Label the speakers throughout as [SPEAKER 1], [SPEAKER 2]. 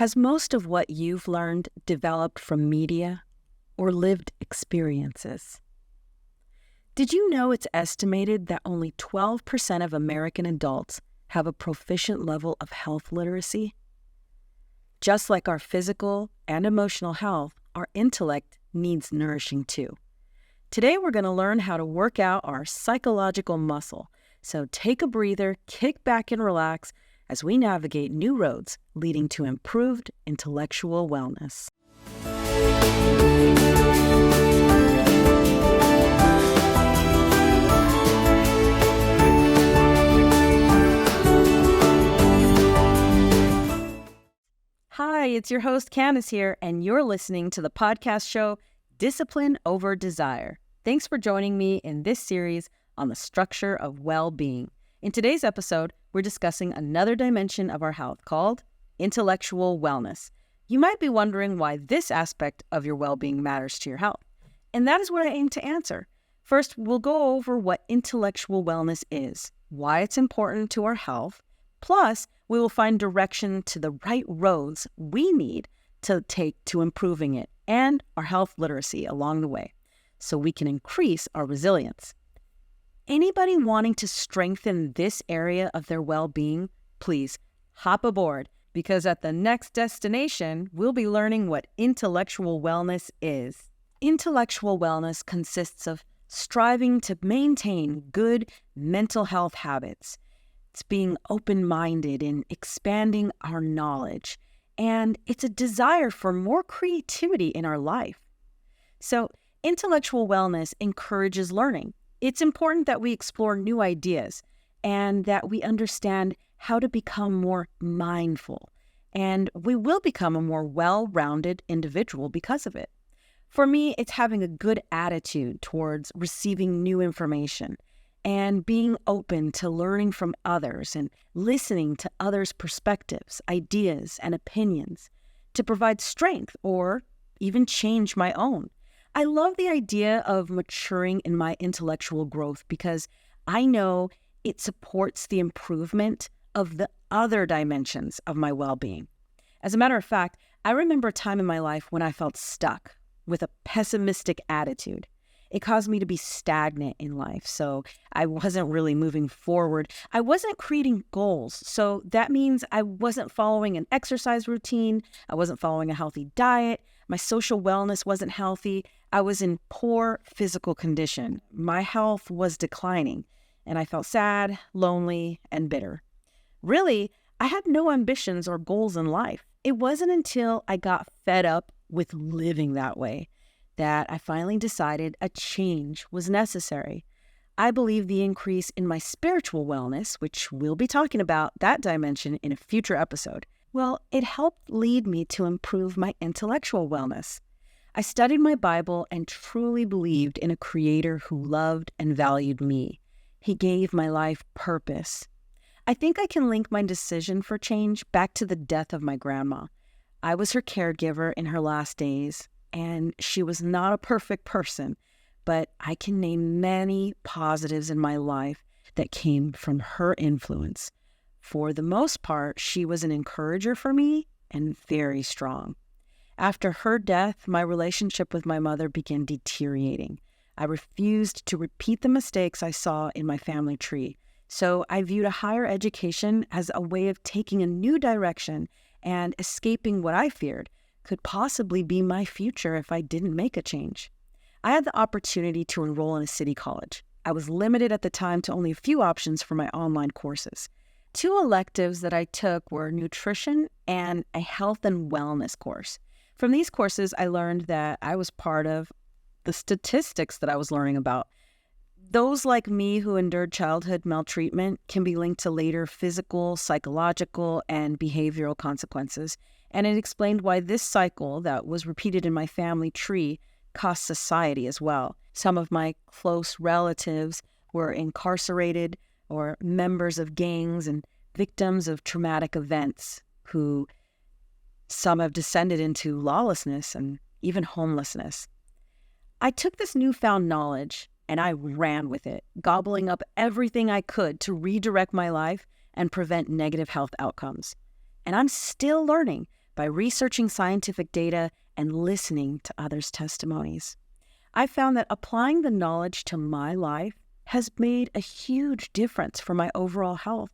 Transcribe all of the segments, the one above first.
[SPEAKER 1] Has most of what you've learned developed from media or lived experiences? Did you know it's estimated that only 12% of American adults have a proficient level of health literacy? Just like our physical and emotional health, our intellect needs nourishing too. Today we're going to learn how to work out our psychological muscle. So take a breather, kick back and relax as we navigate new roads leading to improved intellectual wellness. Hi, it's your host Candace here, and you're listening to the podcast show Discipline Over Desire. Thanks for joining me in this series on the structure of well-being. In today's episode, we're discussing another dimension of our health called intellectual wellness. You might be wondering why this aspect of your well-being matters to your health, and that is what I aim to answer. First, we'll go over what intellectual wellness is, why it's important to our health, plus we will find direction to the right roads we need to take to improving it and our health literacy along the way so we can increase our resilience. Anybody wanting to strengthen this area of their well-being, please hop aboard, because at the next destination, we'll be learning what intellectual wellness is. Intellectual wellness consists of striving to maintain good mental health habits. It's being open-minded and expanding our knowledge, and it's a desire for more creativity in our life. So, intellectual wellness encourages learning. It's important that we explore new ideas and that we understand how to become more mindful, and we will become a more well-rounded individual because of it. For me, it's having a good attitude towards receiving new information and being open to learning from others and listening to others' perspectives, ideas, and opinions to provide strength or even change my own. I love the idea of maturing in my intellectual growth because I know it supports the improvement of the other dimensions of my well-being. As a matter of fact, I remember a time in my life when I felt stuck with a pessimistic attitude. It caused me to be stagnant in life, so I wasn't really moving forward. I wasn't creating goals, so that means I wasn't following an exercise routine. I wasn't following a healthy diet. My social wellness wasn't healthy. I was in poor physical condition. My health was declining, and I felt sad, lonely, and bitter. Really, I had no ambitions or goals in life. It wasn't until I got fed up with living that way that I finally decided a change was necessary. I believe the increase in my spiritual wellness, which we'll be talking about that dimension in a future episode, well, it helped lead me to improve my intellectual wellness. I studied my Bible and truly believed in a creator who loved and valued me. He gave my life purpose. I think I can link my decision for change back to the death of my grandma. I was her caregiver in her last days, and she was not a perfect person, but I can name many positives in my life that came from her influence. For the most part, she was an encourager for me and very strong. After her death, my relationship with my mother began deteriorating. I refused to repeat the mistakes I saw in my family tree, so I viewed a higher education as a way of taking a new direction and escaping what I feared could possibly be my future if I didn't make a change. I had the opportunity to enroll in a city college. I was limited at the time to only a few options for my online courses. Two electives that I took were nutrition and a health and wellness course. From these courses, I learned that I was part of the statistics that I was learning about. Those like me who endured childhood maltreatment can be linked to later physical, psychological, and behavioral consequences. And it explained why this cycle that was repeated in my family tree cost society as well. Some of my close relatives were incarcerated or members of gangs and victims of traumatic events who some have descended into lawlessness and even homelessness. I took this newfound knowledge and I ran with it, gobbling up everything I could to redirect my life and prevent negative health outcomes. And I'm still learning, by researching scientific data and listening to others' testimonies. I found that applying the knowledge to my life has made a huge difference for my overall health,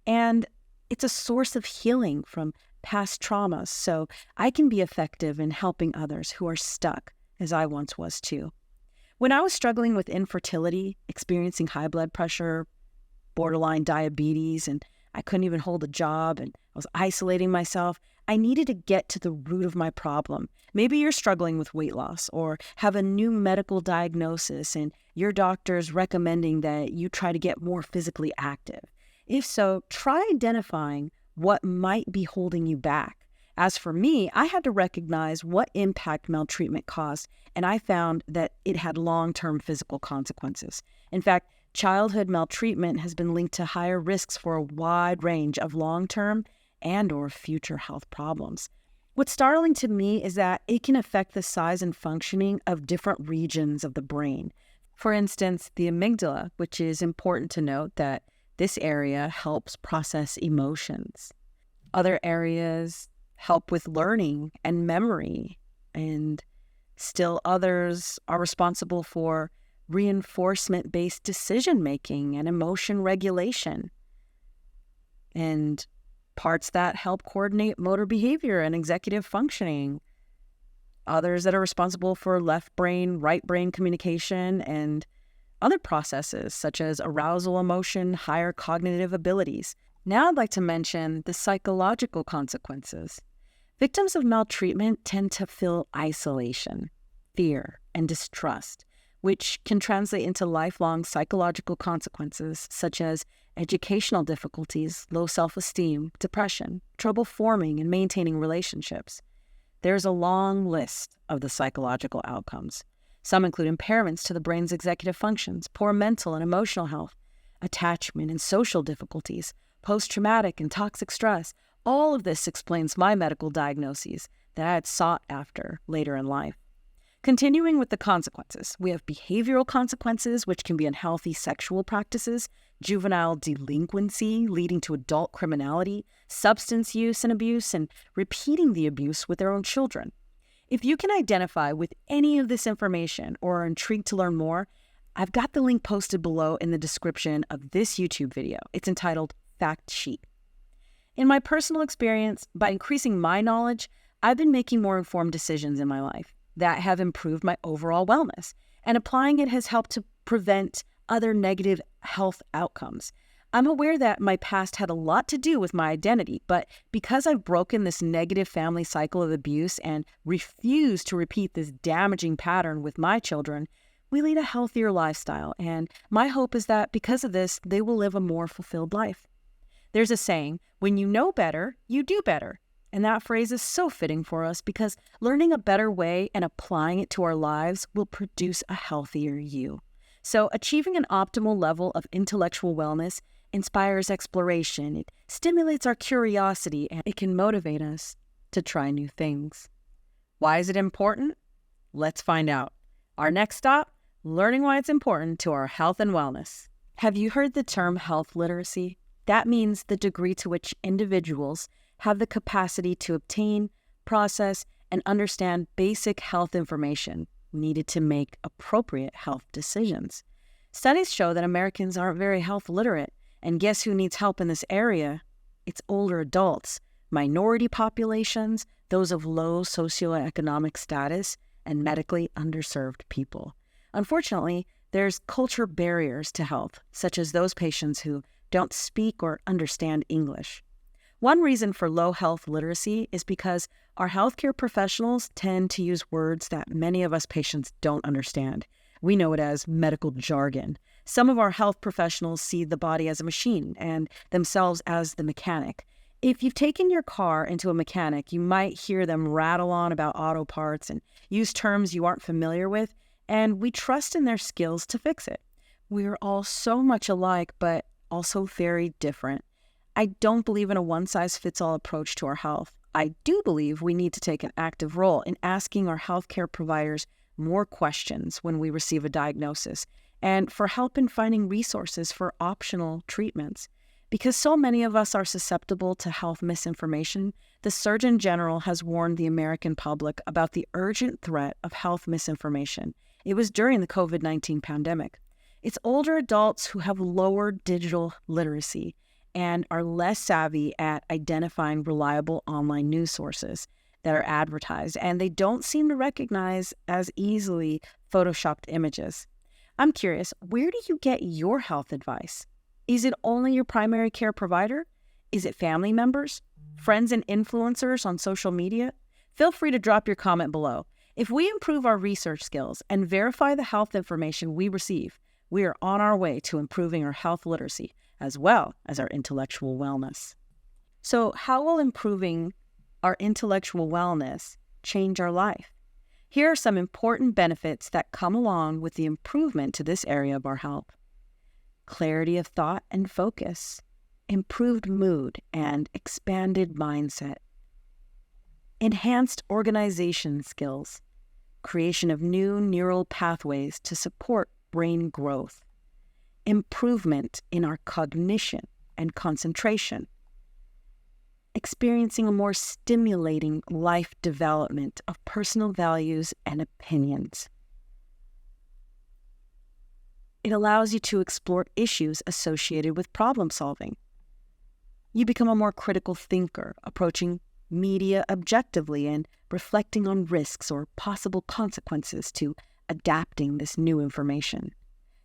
[SPEAKER 1] and it's a source of healing from past traumas, so I can be effective in helping others who are stuck, as I once was too. When I was struggling with infertility, experiencing high blood pressure, borderline diabetes, and I couldn't even hold a job, and I was isolating myself, I needed to get to the root of my problem. Maybe you're struggling with weight loss or have a new medical diagnosis and your doctor's recommending that you try to get more physically active. If so, try identifying what might be holding you back. As for me, I had to recognize what impact maltreatment caused, and I found that it had long-term physical consequences. In fact, childhood maltreatment has been linked to higher risks for a wide range of long-term and/or future health problems. What's startling to me is that it can affect the size and functioning of different regions of the brain. For instance, the amygdala, which is important to note that this area helps process emotions. Other areas help with learning and memory, and still others are responsible for reinforcement-based decision-making and emotion regulation, and parts that help coordinate motor behavior and executive functioning. Others that are responsible for left brain, right brain communication, and other processes such as arousal, emotion, higher cognitive abilities. Now I'd like to mention the psychological consequences. Victims of maltreatment tend to feel isolation, fear, and distrust, which can translate into lifelong psychological consequences such as educational difficulties, low self-esteem, depression, trouble forming and maintaining relationships. There's a long list of the psychological outcomes. Some include impairments to the brain's executive functions, poor mental and emotional health, attachment and social difficulties, post-traumatic and toxic stress. All of this explains my medical diagnoses that I had sought after later in life. Continuing with the consequences, we have behavioral consequences, which can be unhealthy sexual practices, juvenile delinquency leading to adult criminality, substance use and abuse, and repeating the abuse with their own children. If you can identify with any of this information or are intrigued to learn more, I've got the link posted below in the description of this YouTube video. It's entitled Fact Sheet. In my personal experience, by increasing my knowledge, I've been making more informed decisions in my life that have improved my overall wellness, and applying it has helped to prevent other negative health outcomes. I'm aware that my past had a lot to do with my identity, but because I've broken this negative family cycle of abuse and refuse to repeat this damaging pattern with my children, we lead a healthier lifestyle, and my hope is that because of this, they will live a more fulfilled life. There's a saying, when you know better, you do better. And that phrase is so fitting for us because learning a better way and applying it to our lives will produce a healthier you. So achieving an optimal level of intellectual wellness inspires exploration, it stimulates our curiosity, and it can motivate us to try new things. Why is it important? Let's find out. Our next stop, learning why it's important to our health and wellness. Have you heard the term health literacy? That means the degree to which individuals have the capacity to obtain, process, and understand basic health information needed to make appropriate health decisions. Studies show that Americans aren't very health literate, and guess who needs help in this area? It's older adults, minority populations, those of low socioeconomic status, and medically underserved people. Unfortunately, there's culture barriers to health, such as those patients who don't speak or understand English. One reason for low health literacy is because our healthcare professionals tend to use words that many of us patients don't understand. We know it as medical jargon. Some of our health professionals see the body as a machine and themselves as the mechanic. If you've taken your car into a mechanic, you might hear them rattle on about auto parts and use terms you aren't familiar with, and we trust in their skills to fix it. We're all so much alike, but also very different. I don't believe in a one-size-fits-all approach to our health. I do believe we need to take an active role in asking our healthcare providers more questions when we receive a diagnosis and for help in finding resources for optional treatments. Because so many of us are susceptible to health misinformation, the Surgeon General has warned the American public about the urgent threat of health misinformation. It was during the COVID-19 pandemic. It's older adults who have lower digital literacy and are less savvy at identifying reliable online news sources that are advertised, and they don't seem to recognize as easily photoshopped images. I'm curious, where do you get your health advice? Is it only your primary care provider? Is it family members, friends and influencers on social media? Feel free to drop your comment below. If we improve our research skills and verify the health information we receive, we are on our way to improving our health literacy as well as our intellectual wellness. So how will improving our intellectual wellness change our life? Here are some important benefits that come along with the improvement to this area of our health. Clarity of thought and focus, improved mood and expanded mindset, enhanced organization skills, creation of new neural pathways to support brain growth, improvement in our cognition and concentration, experiencing a more stimulating life development of personal values and opinions. It allows you to explore issues associated with problem solving. You become a more critical thinker, approaching media objectively and reflecting on risks or possible consequences to adapting this new information.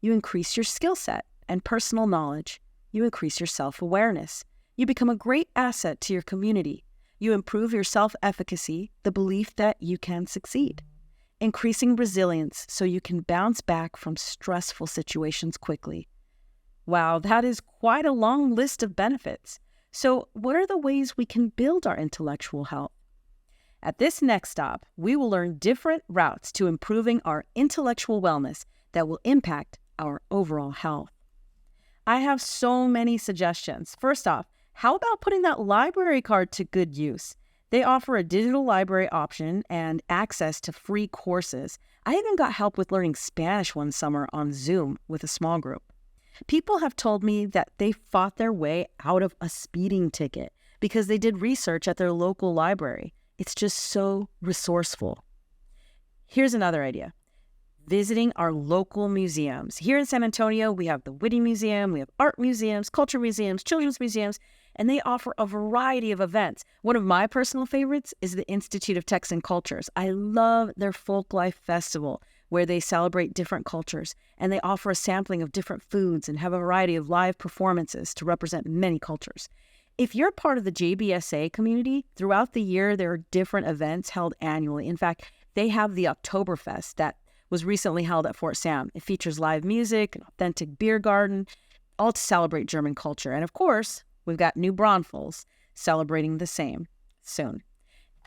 [SPEAKER 1] You increase your skill set and personal knowledge. You increase your self-awareness. You become a great asset to your community. You improve your self-efficacy, the belief that you can succeed. Increasing resilience so you can bounce back from stressful situations quickly. Wow, that is quite a long list of benefits. So what are the ways we can build our intellectual health? At this next stop, we will learn different routes to improving our intellectual wellness that will impact our overall health. I have so many suggestions. First off, how about putting that library card to good use? They offer a digital library option and access to free courses. I even got help with learning Spanish one summer on Zoom with a small group. People have told me that they fought their way out of a speeding ticket because they did research at their local library. It's just so resourceful. Here's another idea. Visiting our local museums. Here in San Antonio, we have the Whitty Museum, we have art museums, culture museums, children's museums, and they offer a variety of events. One of my personal favorites is the Institute of Texan Cultures. I love their Folk Life Festival, where they celebrate different cultures, and they offer a sampling of different foods and have a variety of live performances to represent many cultures. If you're part of the JBSA community, throughout the year, there are different events held annually. In fact, they have the Oktoberfest that was recently held at Fort Sam. It features live music, an authentic beer garden, all to celebrate German culture. And of course, we've got New Braunfels celebrating the same soon.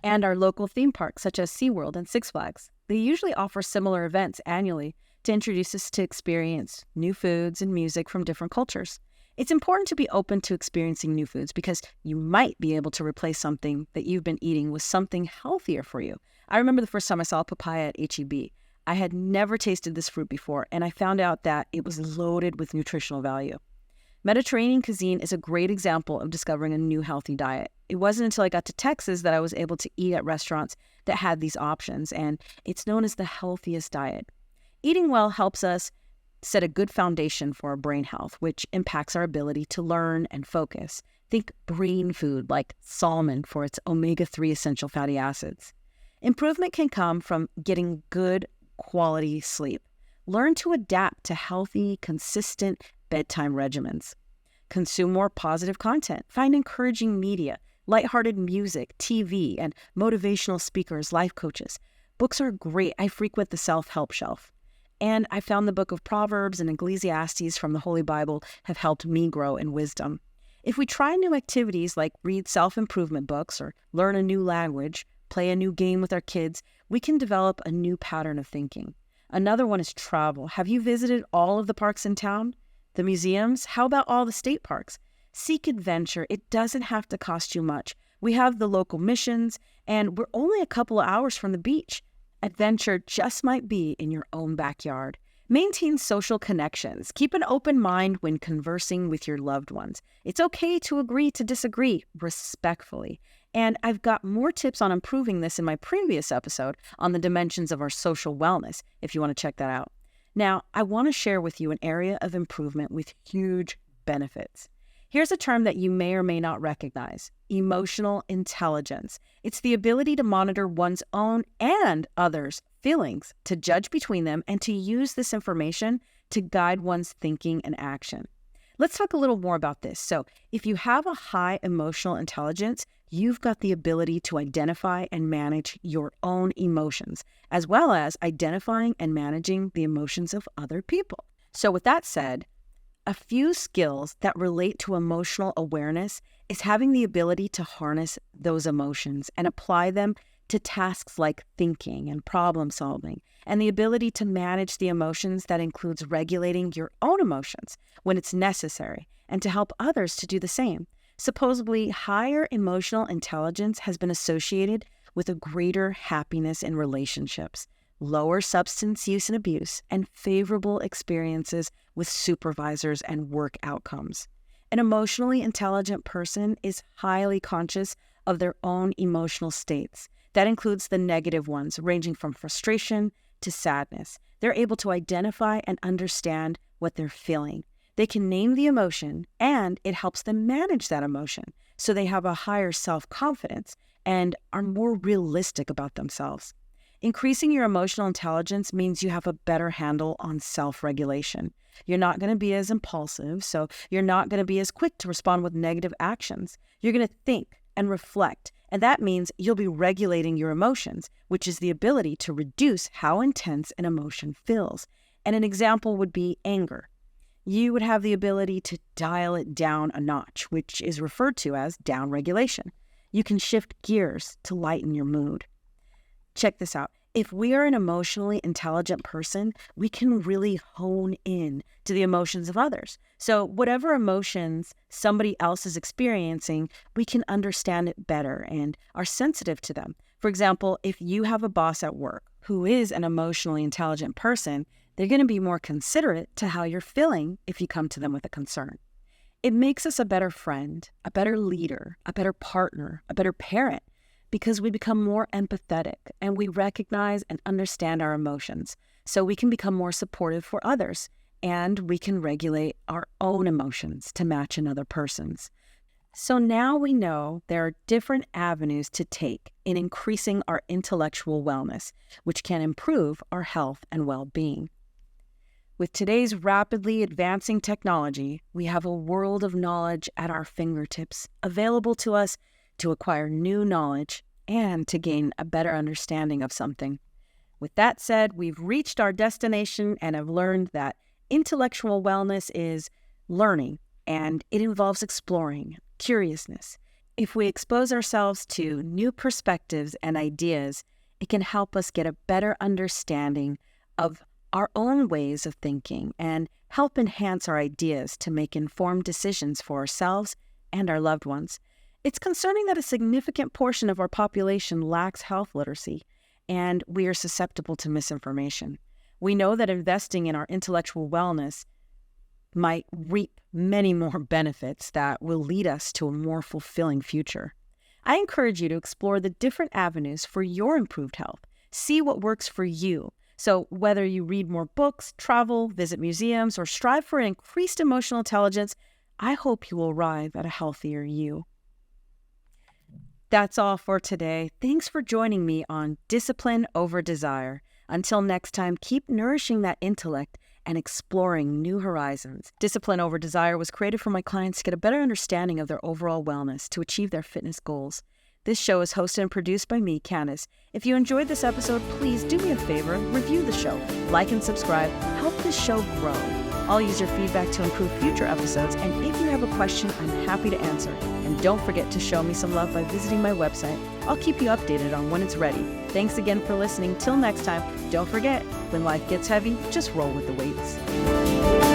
[SPEAKER 1] And our local theme parks, such as SeaWorld and Six Flags, they usually offer similar events annually to introduce us to experience new foods and music from different cultures. It's important to be open to experiencing new foods because you might be able to replace something that you've been eating with something healthier for you. I remember the first time I saw a papaya at H-E-B. I had never tasted this fruit before, and I found out that it was loaded with nutritional value. Mediterranean cuisine is a great example of discovering a new healthy diet. It wasn't until I got to Texas that I was able to eat at restaurants that had these options, and it's known as the healthiest diet. Eating well helps us set a good foundation for our brain health, which impacts our ability to learn and focus. Think brain food like salmon for its omega-3 essential fatty acids. Improvement can come from getting good quality sleep. Learn to adapt to healthy, consistent bedtime regimens. Consume more positive content. Find encouraging media, lighthearted music, TV, and motivational speakers, life coaches. Books are great. I frequent the self-help shelf. And I found the book of Proverbs and Ecclesiastes from the Holy Bible have helped me grow in wisdom. If we try new activities like read self-improvement books or learn a new language, play a new game with our kids, we can develop a new pattern of thinking. Another one is travel. Have you visited all of the parks in town? The museums? How about all the state parks? Seek adventure. It doesn't have to cost you much. We have the local missions, and we're only a couple of hours from the beach. Adventure just might be in your own backyard. Maintain social connections. Keep an open mind when conversing with your loved ones. It's okay to agree to disagree respectfully. And I've got more tips on improving this in my previous episode on the dimensions of our social wellness, if you want to check that out. Now, I want to share with you an area of improvement with huge benefits. Here's a term that you may or may not recognize: emotional intelligence. It's the ability to monitor one's own and others' feelings, to judge between them, and to use this information to guide one's thinking and action. Let's talk a little more about this. So, if you have a high emotional intelligence, you've got the ability to identify and manage your own emotions, as well as identifying and managing the emotions of other people. So, with that said, a few skills that relate to emotional awareness is having the ability to harness those emotions and apply them to tasks like thinking and problem solving, and the ability to manage the emotions that includes regulating your own emotions when it's necessary, and to help others to do the same. Supposedly, higher emotional intelligence has been associated with a greater happiness in relationships, lower substance use and abuse, and favorable experiences with supervisors and work outcomes. An emotionally intelligent person is highly conscious of their own emotional states. That includes the negative ones, ranging from frustration to sadness. They're able to identify and understand what they're feeling. They can name the emotion, and it helps them manage that emotion, so they have a higher self-confidence and are more realistic about themselves. Increasing your emotional intelligence means you have a better handle on self-regulation. You're not going to be as impulsive, so you're not going to be as quick to respond with negative actions. You're going to think and reflect, and that means you'll be regulating your emotions, which is the ability to reduce how intense an emotion feels. And an example would be anger. You would have the ability to dial it down a notch, which is referred to as downregulation. You can shift gears to lighten your mood. Check this out. If we are an emotionally intelligent person, we can really hone in to the emotions of others. So whatever emotions somebody else is experiencing, we can understand it better and are sensitive to them. For example, if you have a boss at work who is an emotionally intelligent person, they're going to be more considerate to how you're feeling if you come to them with a concern. It makes us a better friend, a better leader, a better partner, a better parent, because we become more empathetic and we recognize and understand our emotions, so we can become more supportive for others, and we can regulate our own emotions to match another person's. So now we know there are different avenues to take in increasing our intellectual wellness, which can improve our health and well-being. With today's rapidly advancing technology, we have a world of knowledge at our fingertips, available to us to acquire new knowledge and to gain a better understanding of something. With that said, we've reached our destination and have learned that intellectual wellness is learning, and it involves exploring, curiousness. If we expose ourselves to new perspectives and ideas, it can help us get a better understanding of our own ways of thinking and help enhance our ideas to make informed decisions for ourselves and our loved ones. It's concerning that a significant portion of our population lacks health literacy, and we are susceptible to misinformation. We know that investing in our intellectual wellness might reap many more benefits that will lead us to a more fulfilling future. I encourage you to explore the different avenues for your improved health. See what works for you. So whether you read more books, travel, visit museums, or strive for an increased emotional intelligence, I hope you will arrive at a healthier you. That's all for today. Thanks for joining me on Discipline Over Desire. Until next time, keep nourishing that intellect and exploring new horizons. Discipline Over Desire was created for my clients to get a better understanding of their overall wellness to achieve their fitness goals. This show is hosted and produced by me, Candace. If you enjoyed this episode, please do me a favor, review the show, like and subscribe, help this show grow. I'll use your feedback to improve future episodes, and if you have a question, I'm happy to answer. And don't forget to show me some love by visiting my website. I'll keep you updated on when it's ready. Thanks again for listening. Till next time, don't forget, when life gets heavy, just roll with the weights.